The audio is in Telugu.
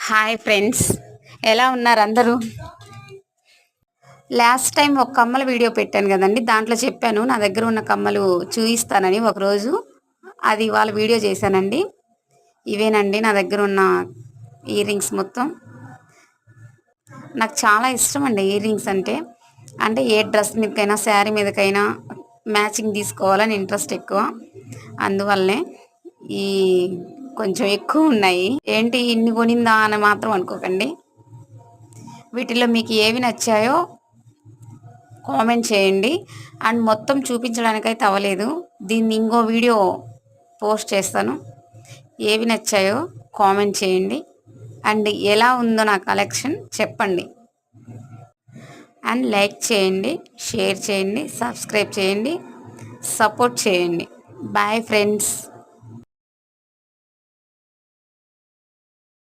హాయ్ ఫ్రెండ్స్, ఎలా ఉన్నారు అందరూ? లాస్ట్ టైం ఒక కమ్మల వీడియో పెట్టాను కదండి. దాంట్లో చెప్పాను నా దగ్గర ఉన్న కమ్మలు చూయిస్తానని. ఒకరోజు అది వాళ్ళ వీడియో చేశానండి. ఇవేనండి నా దగ్గర ఉన్న ఇయర్ రింగ్స్ మొత్తం. నాకు చాలా ఇష్టం అండి ఇయర్ రింగ్స్ అంటే. అంటే ఏ డ్రెస్ మీదకైనా శారీ మీదకైనా మ్యాచింగ్ తీసుకోవాలని ఇంట్రెస్ట్ ఎక్కువ. అందువల్లనే ఈ కొంచెం ఎక్కువ ఉన్నాయి. ఏంటి ఇన్ని కొనిందా అని మాత్రం అనుకోకండి. వీటిలో మీకు ఏవి నచ్చాయో కామెంట్ చేయండి. అండ్ మొత్తం చూపించడానికైతే అవ్వలేదు. దీన్ని ఇంకో వీడియో పోస్ట్ చేస్తాను. ఏవి నచ్చాయో కామెంట్ చేయండి. అండ్ ఎలా ఉందో నా కలెక్షన్ చెప్పండి. అండ్ లైక్ చేయండి, షేర్ చేయండి, సబ్స్క్రైబ్ చేయండి, సపోర్ట్ చేయండి. Bye friends.